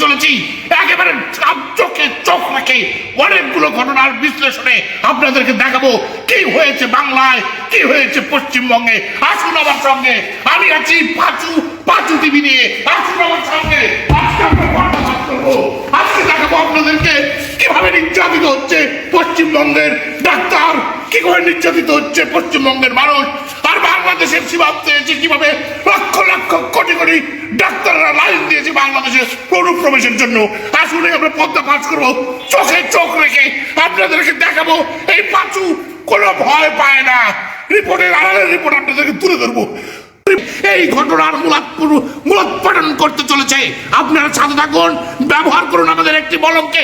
চলেছি একেবারে চোখে চোখ রেখে অনেকগুলো ঘটনার বিশ্লেষণে আপনাদেরকে দেখাবো কি হয়েছে বাংলায়, কি হয়েছে পশ্চিমবঙ্গে। আসুন আমার সঙ্গে, আমি আছি পাঁচু টিভি নিয়ে। আসুন আমার সঙ্গে, আজকে আমরা বার্তালাপ করবো। আজকে দেখাবো আপনাদেরকে কিভাবে নির্যাতিত হচ্ছে পশ্চিমবঙ্গের ডাক্তার, কি করে নির্যাতিত হচ্ছে পশ্চিমবঙ্গের মানুষ, আর বাংলাদেশের সীমান্তে এসে কিভাবে লক্ষ লক্ষ কোটি কোটি ডাক্তাররা লাইন দিয়েছে বাংলাদেশের অনুপ্রবেশের জন্য। আসলে আমরা পদ্মা ফাঁস করবো, চোখে চোখ রেখে আপনাদেরকে দেখাবো এই পাঁচু কোনো ভয় পায় না। রিপোর্টের আড়ালের রিপোর্ট আপনাদেরকে তুলে ধরবো। এই ঘটনার মূলোৎপাটন করতে চলেছে। আপনারা সাথে থাকুন, ব্যবহার করুন আমাদের একটি বলমকে।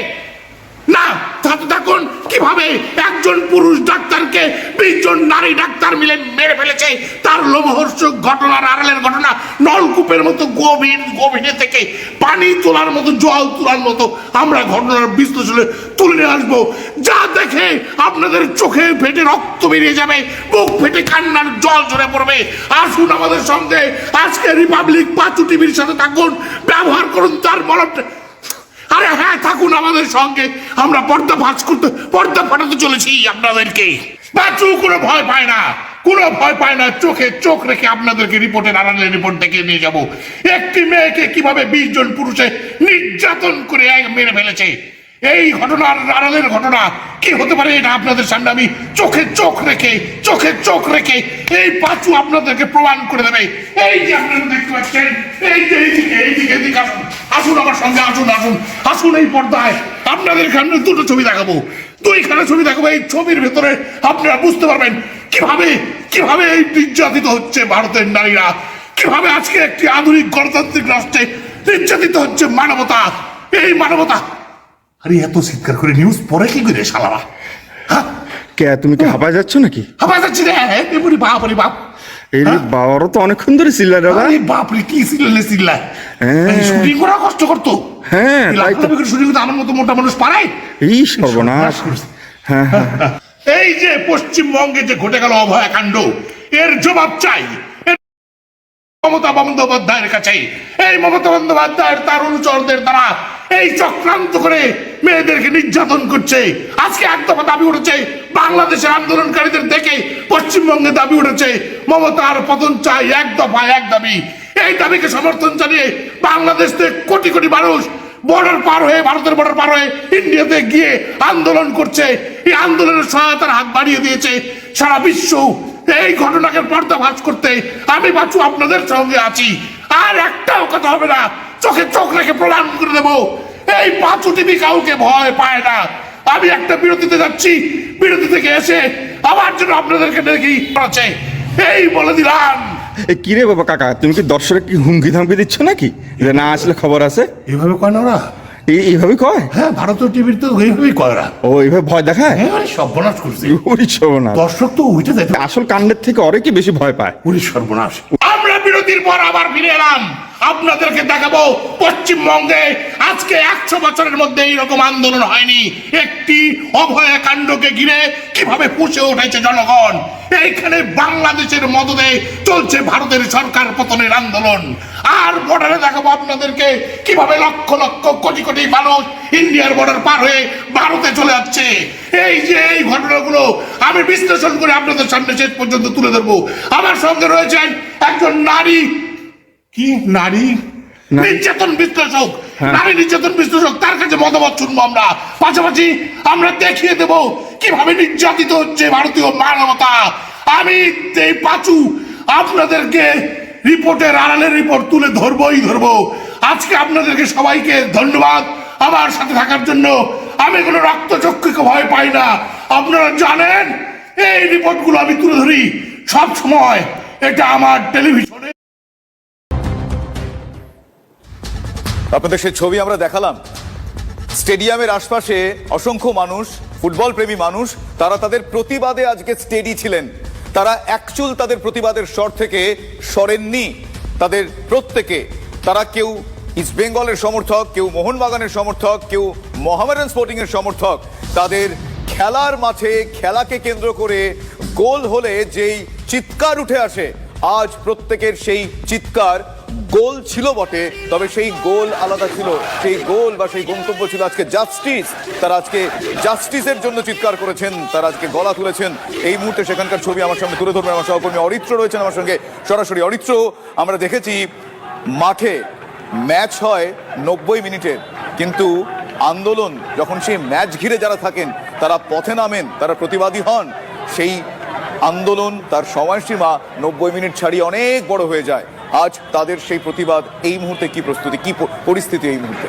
না সাথে থাকুন কিভাবে একজন পুরুষ ডাক্তারকে 20 জন নারী ডাক্তার মিলে মেরে ফেলেছে, তার লোমহর্ষক ঘটনার আড়ালের ঘটনা। নলকূপের মতো গভীরে থেকে পানি তোলার মতো, জল তোলার মতো আমরা ঘটনার বিশ্লেষণে তুলে নিয়ে আসবো, যা দেখে আপনাদের চোখে ফেটে রক্ত বেরিয়ে যাবে, বুক ফেটে কান্নার জল ঝরে পড়বে। আসুন আমাদের সঙ্গে, আজকে রিপাবলিক পাঁচু টিভির সাথে থাকুন, ব্যবহার করুন তার বলমটা। আরে হ্যাঁ, থাকুন আমাদের সঙ্গে, আমরা পর্দা ফাটাতে চলেছি আপনাদেরকে। পাঁচু কোনো ভয় পায় না, কোনো ভয় পায় না, চোখে চোখ রেখে আপনাদেরকে রিপোর্টের আড়ালে রিপোর্ট দেখে নিয়ে যাব। একটি মেয়েকে কিভাবে 20 জন পুরুষে নির্যাতন করে মেরে ফেলেছে, এই ঘটনার আড়ালের ঘটনা কি হতে পারে এটা আপনাদের সামনে আমি চোখে চোখ রেখে এই পাঁচু আপনাদেরকে প্রমাণ করে দেবে। এই যে আপনারা দেখতে পাচ্ছেন, এই যে এইদিকে আসুন আমার সঙ্গে, আসুন এই পর্দায় আপনাদের সামনে দুটো ছবি দেখাবো, দুইখানা ছবি দেখাবো। এই ছবির ভেতরে আপনারা বুঝতে পারবেন কিভাবে এই নির্যাতিত হচ্ছে ভারতের নারীরা, কিভাবে আজকে একটি আধুনিক গণতান্ত্রিক রাষ্ট্রে নির্যাতিত হচ্ছে মানবতা। এই মানবতা। আরে এত চিৎকার করে নিউজ পড়ে কি করে শালারা? কে তুমি কি হাঁপায় যাচ্ছ নাকি? হাঁপায় যাচ্ছি রে, বাপরে বাপ। এই বাবারও তো অনেকক্ষণ ধরে চিল্লা রে ভাই। বাপরে কি চিল্লা শুটিং করা কষ্ট করতো। হ্যাঁ শুটিং করতে আমার মতো মোটা মানুষ পারে? এই সর্বনাশ। হ্যাঁ এই যে পশ্চিমবঙ্গে যে ঘটে গেল অভয়াকাণ্ড, এর জবাব চাই মমতা বন্দ্যোপাধ্যায়ের কাছে। এই মমতা বন্দ্যোপাধ্যায়ের তার অনুচরদের দ্বারা এই চক্রান্ত করে মেয়েদেরকে নির্যাতন করছে। আজকে এক দফা দাবি উঠেছে, বাংলাদেশের আন্দোলনকারীদের দেখে পশ্চিমবঙ্গে দাবি উঠেছে মমতার পতন চাই, এক দফা এক দাবি। এই দাবিকে সমর্থন জানিয়ে বাংলাদেশ থেকে কোটি কোটি মানুষ ভারতের বর্ডার পার হয়ে ইন্ডিয়াতে গিয়ে আন্দোলন করছে। এই আন্দোলনের সহায়তার হাত বাড়িয়ে দিয়েছে সারা বিশ্ব। এই ঘটনাকে পর্দাফাশ করতে আমি পাঁচু আপনাদের সঙ্গে আছি, আর একটাও কথা হবে না, চোখে চোখ রেখে প্রমাণ করে দেবো এই পাঁচু টিভি কাউকে ভয় পায় না। আমি একটা বিরতিতে যাচ্ছি, বিরতি থেকে এসে আমার জন্য আপনাদেরকে দেখি আছে এই বলে দিলাম। কি রে বাবা কাকা, তুমি কি দর্শক কি হুমকি ধামকি দিচ্ছ নাকি যে না আসলে খবর আছে? এইভাবে কয় না ওরা, এইভাবে কয়? হ্যাঁ, ভারতীয় টিভির তো এইভাবেই কয় ওরা। ও এইভাবে ভয় দেখায়? হ্যাঁ, সর্বনাশ করছে। দর্শক তো উঠে যায়, আসল কাণ্ডের থেকে অনেকই বেশি ভয় পায়। সর্বনাশ। আমরা বিরতির পর আবার ফিরে এলাম, আপনাদেরকে দেখাবো পশ্চিমবঙ্গে আজকে 100 বছরের মধ্যে এইরকম আন্দোলন হয়নি। একটি অভয়াকাণ্ডকে ঘিরে কিভাবে পুষে উঠেছে জনগণ। এইখানে বাংলাদেশের মদদে চলছে ভারতের সরকার পতনের আন্দোলন। আর বর্ডারে দেখাবো আপনাদেরকে কিভাবে লক্ষ লক্ষ কোটি কোটি মানুষ ইন্ডিয়ার বর্ডার পার হয়ে ভারতে চলে যাচ্ছে। এই যে এই ঘটনাগুলো আমি বিশ্লেষণ করে আপনাদের সামনে শেষ পর্যন্ত তুলে ধরবো। আমার সঙ্গে রয়েছেন একজন নারী নির্যাতন বিশ্লেষক, নারী নির্যাতন বিশ্লেষক, তার কাছে মতামত শুনবো আমরা। পাশাপাশি আমরা দেখিয়ে দেব কিভাবে নির্যাতিত হচ্ছে ভারতীয় মানবতা। আমি এই পাঁচু আপনাদেরকে রিপোর্টের আড়ালের রিপোর্ট তুলে ধরবো। আজকে আপনাদেরকে সবাইকে ধন্যবাদ আমার সাথে থাকার জন্য। আমি কোনো রক্তচক্ষুকে ভয় পাই না, আপনারা জানেন। এই রিপোর্টগুলো আমি তুলে ধরি সব সময়, এটা আমার টেলিভিশনে। আপনাদের সেই ছবি আমরা দেখালাম, স্টেডিয়ামের আশপাশে অসংখ্য মানুষ, ফুটবল প্রেমী মানুষ, তারা তাদের প্রতিবাদে আজকে স্টেডি ছিলেন। তারা একচুল তাদের প্রতিবাদের স্বর থেকে সরেননি। তাদের প্রত্যেকে, তারা কেউ ইস্ট বেঙ্গলের সমর্থক, কেউ মোহনবাগানের সমর্থক, কেউ মোহামেডান স্পোর্টিং এর সমর্থক। তাদের খেলার মাঠে খেলাকে কেন্দ্র করে গোল হলে যেই চিৎকার উঠে আসে, আজ প্রত্যেকের সেই চিৎকার গোল ছিল বটে, তবে সেই গোল আলাদা ছিল। সেই গোল বা সেই গন্তব্য ছিল আজকে জাস্টিস। তারা আজকে জাস্টিসের জন্য চিৎকার করেছেন, তারা আজকে গলা তুলেছেন। এই মুহূর্তে সেখানকার ছবি আমার সামনে তুলে ধরবেন আমার সহকর্মী অরিত্র রয়েছেন আমার সঙ্গে সরাসরি। অরিত্র, আমরা দেখেছি মাঠে ম্যাচ হয় 90 মিনিটের, কিন্তু আন্দোলন যখন সেই ম্যাচ ঘিরে যারা থাকেন তারা পথে নামেন, তারা প্রতিবাদী হন, সেই আন্দোলন তার সময়সীমা 90 মিনিট ছাড়িয়ে অনেক বড় হয়ে যায়। আজ তাদের সেই প্রতিবাদ এই মুহূর্তে কি প্রস্তুতি, কি পরিস্থিতি এই মুহূর্তে?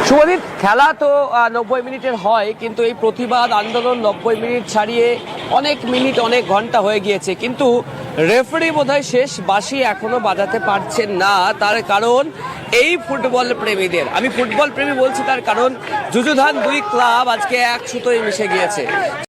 শুভদীপ, খেলা তো 90 মিনিটের হয়, কিন্তু এই প্রতিবাদ আন্দোলন 90 মিনিট ছাড়িয়ে অনেক মিনিট, অনেক ঘন্টা হয়ে গিয়েছে, কিন্তু রেফারি বোধহয় শেষ বাঁশি এখনো বাজাতে পারছেন না। তার কারণ এই ফুটবল প্রেমীদের, আমি ফুটবল প্রেমী বলছি তার কারণ যুযুধান দুই ক্লাব আজকে এক সুতোয় মিশে গিয়েছে।